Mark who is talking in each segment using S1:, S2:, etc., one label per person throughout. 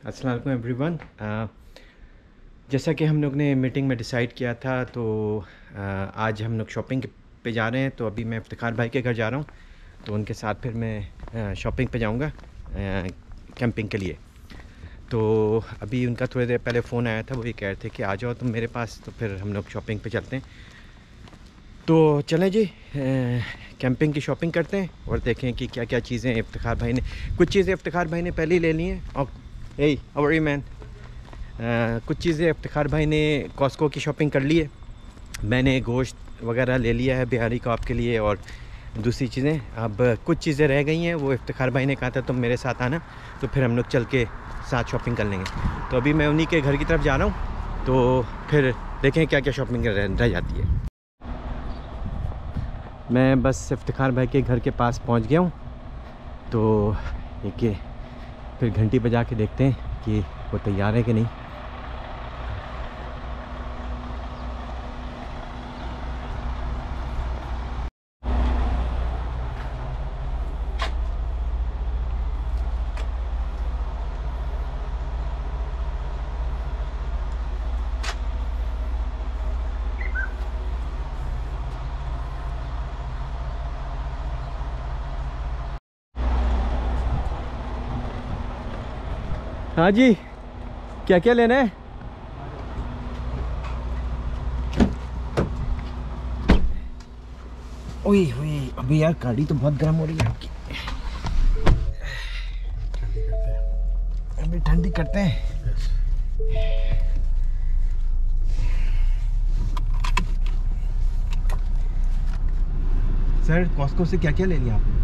S1: अस्सलाम वालेकुम एवरीवन। जैसा कि हम लोग ने मीटिंग में डिसाइड किया था तो आज हम लोग शॉपिंग पे जा रहे हैं। तो अभी मैं इफ्तिखार भाई के घर जा रहा हूँ, तो उनके साथ फिर मैं शॉपिंग पे जाऊँगा कैंपिंग के लिए। तो अभी उनका थोड़ी देर पहले फ़ोन आया था, वो ये कह रहे थे कि आ जाओ तुम मेरे पास, तो फिर हम लोग शॉपिंग पे चलते हैं। तो चलें जी, कैंपिंग की शॉपिंग करते हैं और देखें कि क्या क्या चीज़ें इफ्तिखार भाई ने, कुछ चीज़ें इफ्तिखार भाई ने पहले ही ले ली हैं। और hey how are you man, कुछ चीज़ें इफ्तिखार भाई ने कॉस्को की शॉपिंग कर ली है। मैंने गोश्त वगैरह ले लिया है बिहारी कबाब के लिए और दूसरी चीज़ें। अब कुछ चीज़ें रह गई हैं, वो इफ्तिखार भाई ने कहा था तुम मेरे साथ आना, तो फिर हम लोग चल के साथ शॉपिंग कर लेंगे। तो अभी मैं उन्हीं के घर की तरफ जा रहा हूँ, तो फिर देखें क्या क्या शॉपिंग रह जाती है। मैं बस इफ्तिखार भाई के घर के पास पहुंच गया हूं, तो देखिए फिर घंटी बजा के देखते हैं कि वो तैयार है कि नहीं। हाँ जी, क्या क्या लेना है? ओए ओए, अभी यार गाड़ी तो बहुत गर्म हो रही है आपकी। अभी ठंडी करते हैं। सर कॉस्को से क्या क्या ले लिया आपने?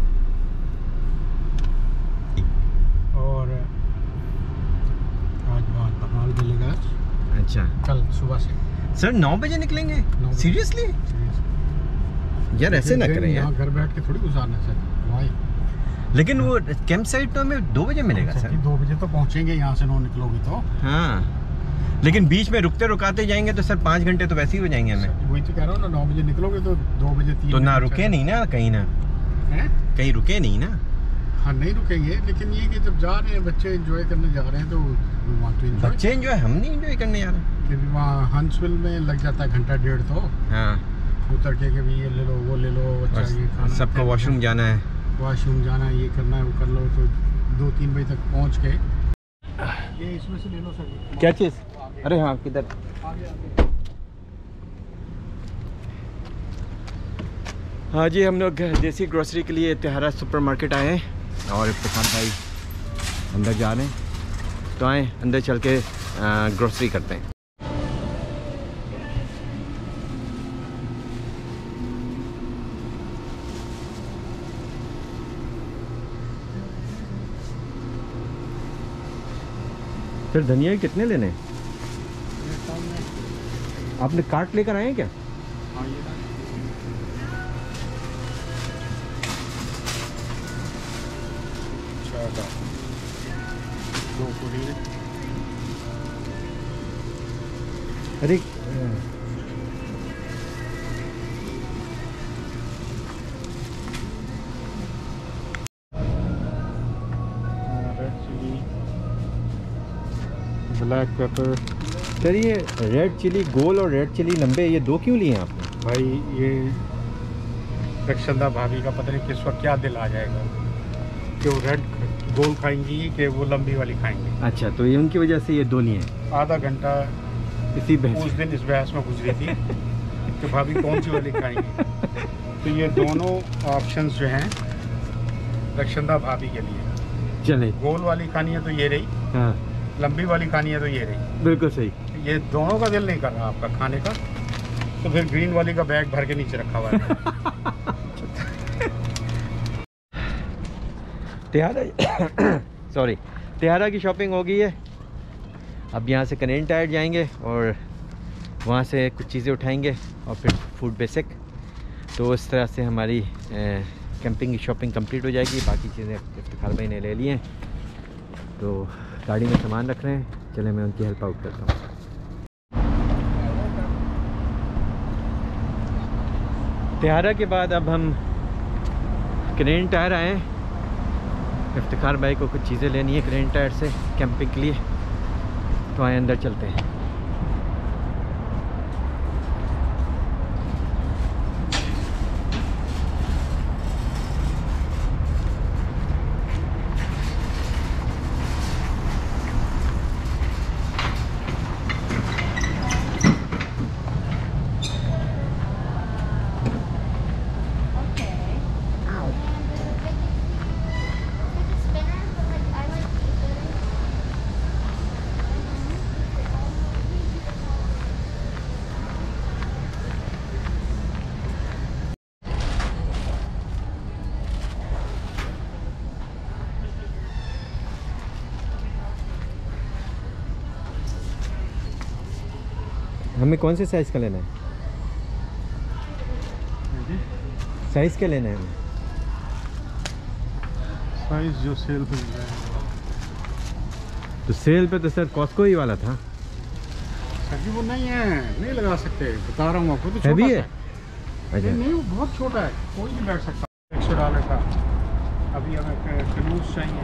S2: और आज बहुत बवाल मिलेगा।
S1: अच्छा,
S2: कल सुबह से
S1: सर 9 बजे निकलेंगे?
S2: 9 बजे।
S1: सीरियसली यार, ऐसे ना करें यार।
S2: घर बैठ के थोड़ी गुजारना सर। भाई
S1: लेकिन वो कैंप साइट तो हमें 2 बजे मिलेगा सर।
S2: 2 बजे तो पहुंचेंगे, यहाँ से 9 निकलोगे तो।
S1: हाँ, लेकिन बीच में रुकते रुकाते जाएंगे तो सर 5 घंटे तो वैसे ही हो जाएंगे हमें।
S2: वही तो कह रहा हूँ ना, 9 बजे निकलोगे तो 2 बजे 3
S1: तो ना रुके नहीं ना कहीं, ना
S2: हैं?
S1: कहीं रुके नहीं ना।
S2: हाँ नहीं रुकेंगे, लेकिन ये कि जब जा रहे हैं बच्चे एंजॉय करने जा रहे हैं तो
S1: बच्चे एंजॉय, हम नहीं एंजॉय करने जा रहे।
S2: कि वहाँ हंसविल में लग जाता है घंटा डेढ़ तो।
S1: हाँ,
S2: उतर के भी ये ले लो वो ले लो, अच्छा ये खाना,
S1: सबको वॉशरूम जाना है,
S2: वॉशरूम जाना है, ये करना है वो कर लो, तो 2-3 बजे तक पहुँच के ये इसमें से ले लो सर।
S1: क्या चीज़? अरे हाँ, किधर? हाँ जी, हम लोग देसी ग्रोसरी के लिए तिहारा सुपरमार्केट आए हैं और इफ्तिखार भाई अंदर जा रहे हैं, तो आए अंदर चल के ग्रोसरी करते हैं। फिर धनिया कितने लेने हैं? आपने कार्ट लेकर आए हैं क्या? अरे
S2: ब्लैक पेपर।
S1: सर ये रेड चिली गोल और रेड चिली लंबे, ये 2 क्यों लिए हैं आपने?
S2: भाई ये रक्षंदा भाभी का पता नहीं किस वक्त क्या दिल आ जाएगा कि वो रेड गोल खाएंगी कि वो लंबी वाली खाएंगी।
S1: अच्छा, तो ये उनकी वजह से ये 2 लिए हैं।
S2: आधा घंटा
S1: इसी
S2: उस दिन इस बहस में गुजरी थी कि भाभी कौन सी वाली खाएंगी। तो ये दोनों ऑप्शंस जो हैं रक्षंदा भाभी के लिए।
S1: चले,
S2: गोल वाली खानी है तो ये रही,
S1: हाँ
S2: लंबी वाली खानी है तो ये रही।
S1: बिल्कुल सही।
S2: ये दोनों का दिल नहीं कर रहा आपका खाने का, तो फिर ग्रीन वाली का बैग भर के नीचे रखा हुआ है।
S1: तिहारा सॉरी, तिहारा की शॉपिंग हो गई है। अब यहाँ से कनेन टायर जाएंगे और वहाँ से कुछ चीज़ें उठाएंगे और फिर फूड बेसिक। तो इस तरह से हमारी कैंपिंग की शॉपिंग कंप्लीट हो जाएगी। बाकी चीज़ें इफ्तिखार भाई ने ले ली हैं, तो गाड़ी में सामान रख रहे हैं। चले मैं उनकी हेल्प आउट करता हूँ। तिहारा के बाद अब हम कनेन टायर आए हैं। इफ्तिखार भाई को कुछ चीज़ें लेनी है क्रेन टायर से कैंपिंग के लिए, तो आए अंदर चलते हैं। हमें कौन से साइज़ का लेना है? साइज़ क्या लेना है हमें?
S2: साइज जो सेल पे मिल रहा है।
S1: तो सेल पे तो सर कॉस्को ही वाला था।
S2: सर जी वो नहीं है, नहीं लगा सकते, बता रहा हूँ आपको। तो
S1: हैवी
S2: छोटा
S1: है?
S2: सा
S1: अच्छा
S2: नहीं, वो बहुत छोटा है, कोई नहीं बैठ सकता। $100 का। अभी हमें कनूज चाहिए,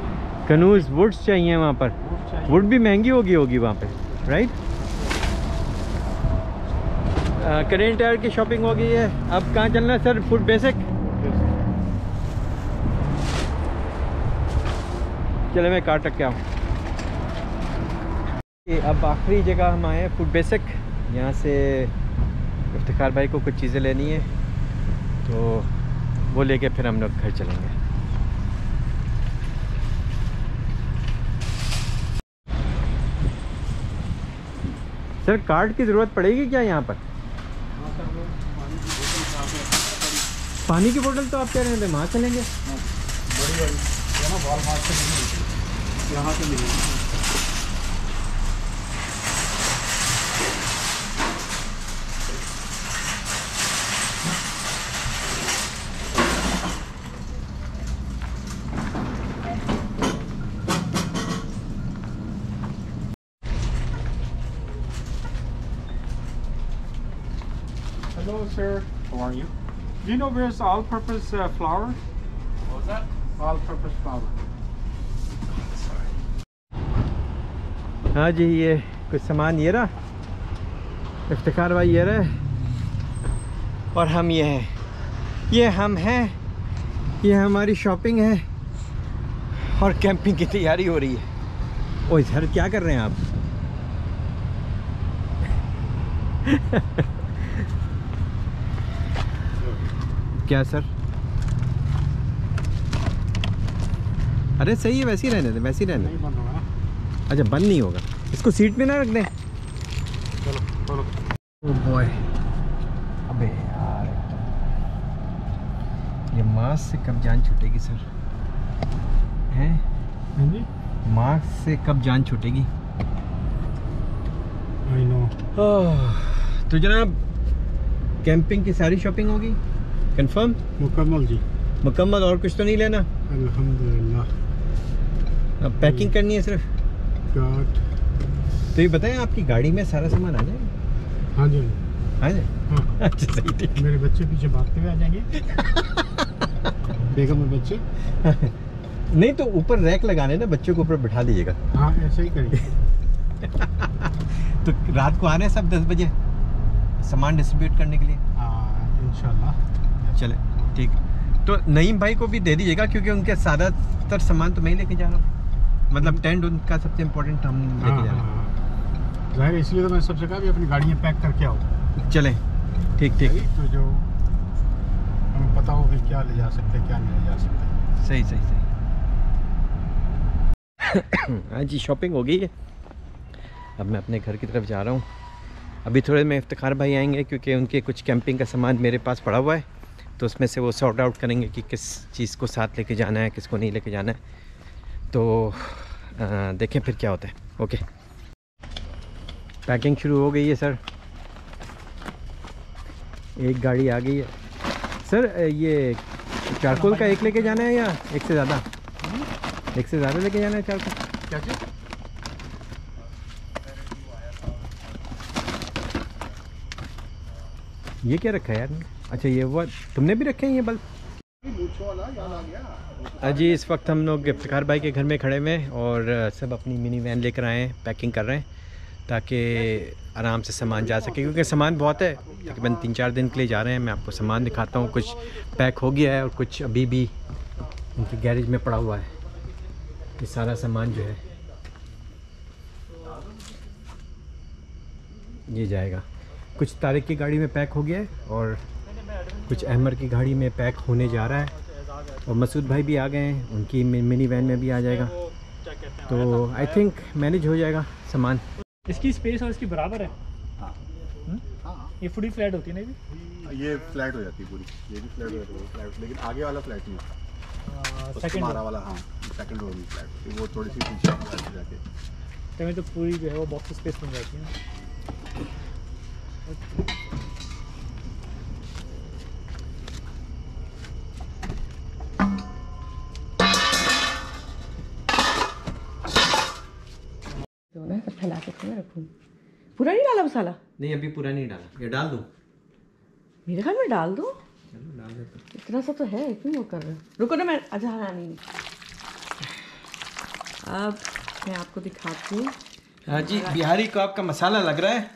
S1: कनूज वुड्स चाहिए वहाँ पर।
S2: वुड चाहिए।
S1: वुड भी महंगी होगी वहाँ पे, राइट? करेंट टायर की शॉपिंग हो गई है। अब कहाँ चलना है सर? Food basic. चले मैं कार टक के आऊँ। अब आखिरी जगह हम आए हैं, फूड बेसिक। यहाँ से इफ्तिखार भाई को कुछ चीज़ें लेनी है, तो वो लेके फिर हम लोग घर चलेंगे। सर कार्ड की ज़रूरत पड़ेगी क्या यहाँ पर? पानी की बोतल तो आप कह रहे थे वहाँ चलेंगे।
S2: बड़ी बड़ी ना वॉलमार्ट से नहीं मिलती, यहाँ से मिलेगी। Hello, sir. How are you? Do you know where's all-purpose flour? What was that? All-purpose flour.
S1: हाँ जी, ये कुछ सामान ये रहा, इफ्तिखार भाई ये रहे, और हम ये हैं, ये हम हैं, ये हमारी शॉपिंग है और कैंपिंग की तैयारी हो रही है। ओए सर क्या कर रहे हैं आप? क्या सर? अरे सही है, वैसे ही रहने दे, वैसे ही रहने
S2: नहीं बंद होगा ना?
S1: दे। अच्छा बंद नहीं होगा, इसको सीट में ना रख दें।
S2: चलो चलो।
S1: ओह बॉय, अबे यार ये मास्क से कब जान छूटेगी सर? हैं?
S2: हाँ जी।
S1: मास्क से कब जान छूटेगी?
S2: I know.
S1: तो जनाब कैंपिंग की सारी शॉपिंग होगी कंफर्म?
S2: मुकम्मल जी,
S1: मुकम्मल, और कुछ तो नहीं लेना?
S2: अल्हम्दुलिल्लाह।
S1: अब पैकिंग करनी है सिर्फ।
S2: गॉड।
S1: तो ये बताएं आपकी गाड़ी में सारा सामान आ जाएगा?
S2: हाँ जी
S1: आ जाए?
S2: हाँ।
S1: अच्छा सही, ठीक।
S2: मेरे बच्चे पीछे भागते हुए आ जाएंगे। बेगम और बच्चे।
S1: नहीं तो ऊपर रैक लगाने ना, बच्चों को ऊपर बिठा दीजिएगा।
S2: हाँ ऐसे ही करेंगे।
S1: तो रात को आने सब 10 बजे सामान डिस्ट्रीब्यूट करने के लिए।
S2: इंशाल्लाह।
S1: चले ठीक। तो नईम भाई को भी दे दीजिएगा, क्योंकि उनके ज़्यादातर सामान तो मैं ही लेके जा रहा हूँ। मतलब टेंट उनका सबसे इम्पोर्टेंट हम लेके जा रहे हैं।
S2: जाहिर, इसलिए तो मैं सबसे कहा भी अपनी गाड़ी में पैक करके आओ।
S1: चलें ठीक ठीक।
S2: तो जो हमें पता हो कि क्या ले जा सकते क्या नहीं ले जा सकते।
S1: सही सही सही। हाँ जी शॉपिंग हो गई है, अब मैं अपने घर की तरफ जा रहा हूँ। अभी थोड़े में इफ्तिखार भाई आएंगे, क्योंकि उनके कुछ कैंपिंग का सामान मेरे पास पड़ा हुआ है, तो उसमें से वो सॉर्ट आउट करेंगे कि किस चीज़ को साथ लेके जाना है, किसको नहीं लेके जाना है। तो देखें फिर क्या होता है। ओके, पैकिंग शुरू हो गई है सर। एक गाड़ी आ गई है सर। ये चारकोल का एक लेके जाना है या एक से ज़्यादा? एक से ज़्यादा लेके जाना है चारकोल?
S2: क्या चीज़?
S1: ये क्या रखा है यार? अच्छा ये वो तुमने भी रखे हैं ये बल्ब?
S2: मूंछों वाला याद आ गया।
S1: जी इस वक्त हम लोग इफ्तिखार भाई के घर में खड़े हुए हैं और सब अपनी मिनी वैन लेकर आए हैं, पैकिंग कर रहे हैं ताकि आराम से सामान जा सके, क्योंकि सामान बहुत है, तकरीबन 3-4 दिन के लिए जा रहे हैं। मैं आपको सामान दिखाता हूँ, कुछ पैक हो गया है और कुछ अभी भी उनके गैरेज में पड़ा हुआ है। ये सारा सामान जो है ये जाएगा, कुछ तारिक की गाड़ी में पैक हो गया है और कुछ अहमर की गाड़ी में पैक होने जा रहा है, और मसूद भाई भी आ गए हैं, उनकी मिनी वैन में भी आ जाएगा। तो आई थिंक मैनेज हो जाएगा सामान।
S3: इसकी स्पेस और इसकी बराबर है।
S2: हाँ
S3: ये पूरी फ्लैट होती है ना, भी
S2: ये फ्लैट हो जाती है पूरी, ये भी फ्लैट हो जाती है फ्लैट, लेकिन आगे वाला फ्लैट नहीं होता,
S3: सेकंड
S2: हमारा वाला। हाँ सेकंड रोड में फ्लैट होती है, वो थोड़ी सी पीछे जाके
S3: तभी तो पूरी जो है वो बॉक्स स्पेस बन जाती है।
S4: फैला के रखूँ। पूरा नहीं डाला मसाला?
S1: नहीं अभी पूरा नहीं डाला, ये डाल दूँ?
S4: मेरे ख्याल में डाल दो,
S1: चलो डाल देते।
S4: इतना सा तो है, क्यों वो कर रहे हो? रुको ना, मैं अच्छा हाँ नहीं, अब मैं आपको दिखाती हूँ।
S1: हाँ जी, बिहारी को आपका मसाला लग रहा है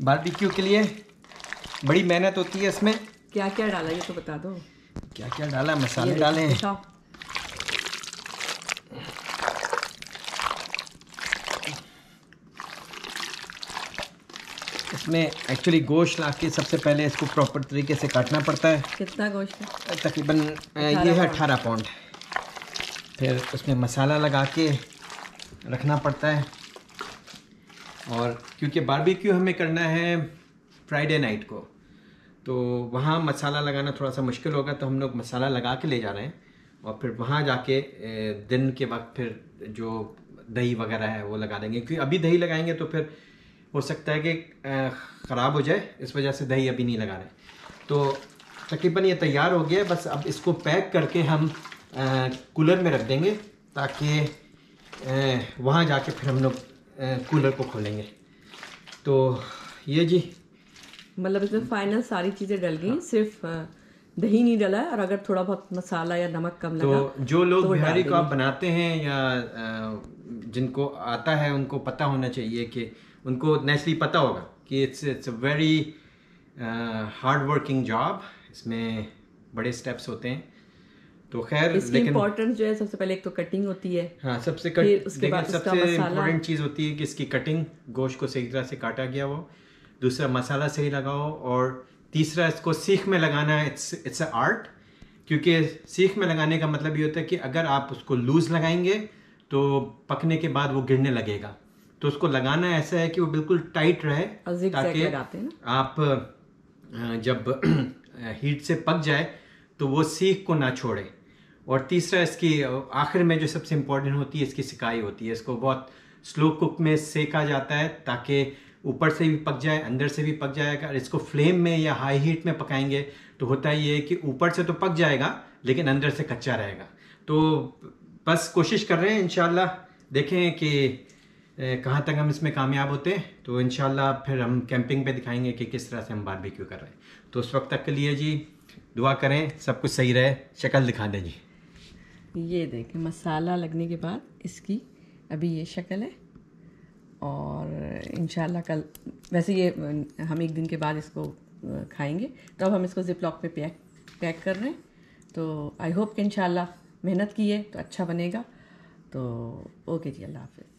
S1: बारबेक्यू के लिए, बड़ी मेहनत होती है इसमें।
S4: क्या क्या डाला ये तो बता दो।
S1: क्या क्या डाला? मसाले डाले हैं, इसमें एक्चुअली गोश्त ला के सबसे पहले इसको प्रॉपर तरीके से काटना पड़ता है।
S4: कितना गोश्त है?
S1: तकरीबन ये है 18 पाउंड। फिर उसमें मसाला लगा के रखना पड़ता है, और क्योंकि बारबेक्यू हमें करना है फ्राइडे नाइट को, तो वहाँ मसाला लगाना थोड़ा सा मुश्किल होगा, तो हम लोग मसाला लगा के ले जा रहे हैं, और फिर वहाँ जाके दिन के वक्त फिर जो दही वगैरह है वो लगा देंगे, क्योंकि अभी दही लगाएंगे तो फिर हो सकता है कि ख़राब हो जाए, इस वजह से दही अभी नहीं लगा रहे। तो तकरीबन ये तैयार हो गया, बस अब इसको पैक करके हम कूलर में रख देंगे, ताकि वहाँ जाके फिर हम लोग कूलर को खोलेंगे। तो ये जी
S4: मतलब इसमें फाइनल सारी चीज़ें डल गई, सिर्फ दही नहीं डला है, और अगर थोड़ा बहुत मसाला या नमक कम लगा
S1: तो जो लोग बिहारी को आप बनाते हैं या जिनको आता है उनको पता होना चाहिए, कि उनको नेचुरली पता होगा कि it's a very hard working job, इसमें बड़े स्टेप्स होते हैं। तो खैर
S4: इसकी इम्पोर्टेंस जो है, सबसे पहले एक तो कटिंग होती है।
S1: हाँ सबसे
S4: उसके बाद
S1: सबसे इम्पोर्टेंट चीज़ होती है कि इसकी कटिंग, गोश्त को सही तरह से काटा गया हो, दूसरा मसाला सही लगाओ, और तीसरा इसको सीख में लगाना है। इट्स अ आर्ट, क्योंकि सीख में लगाने का मतलब ये होता है कि अगर आप उसको लूज लगाएंगे तो पकने के बाद वो गिरने लगेगा, तो उसको लगाना ऐसा है कि वो बिल्कुल टाइट रहे, ताकि आप जब हीट से पक जाए तो वो सीख को ना छोड़े। और तीसरा इसकी आखिर में जो सबसे इम्पोर्टेंट होती है, इसकी सिकाई होती है। इसको बहुत स्लो कुक में सेका जाता है, ताकि ऊपर से भी पक जाए, अंदर से भी पक जाएगा। अगर इसको फ्लेम में या हाई हीट में पकाएंगे तो होता ये है कि ऊपर से तो पक जाएगा लेकिन अंदर से कच्चा रहेगा। तो बस कोशिश कर रहे हैं, इंशाल्लाह देखें कि कहाँ तक हम इसमें कामयाब होते हैं। तो इंशाल्लाह फिर हम कैंपिंग पे दिखाएंगे कि किस तरह से हम बारबेक्यू कर रहे हैं। तो उस वक्त तक के लिए जी दुआ करें सब कुछ सही रहे। शक्ल दिखा दें जी।
S4: ये देखें मसाला लगने के बाद इसकी अभी ये शक्ल है, और इंशाल्लाह कल, वैसे ये हम एक दिन के बाद इसको खाएंगे, तो अब हम इसको जिप लॉक पे पैक कर रहे हैं। तो आई होप कि इंशाल्लाह मेहनत की है तो अच्छा बनेगा। तो ओके जी, अल्लाह हाफ़िज़।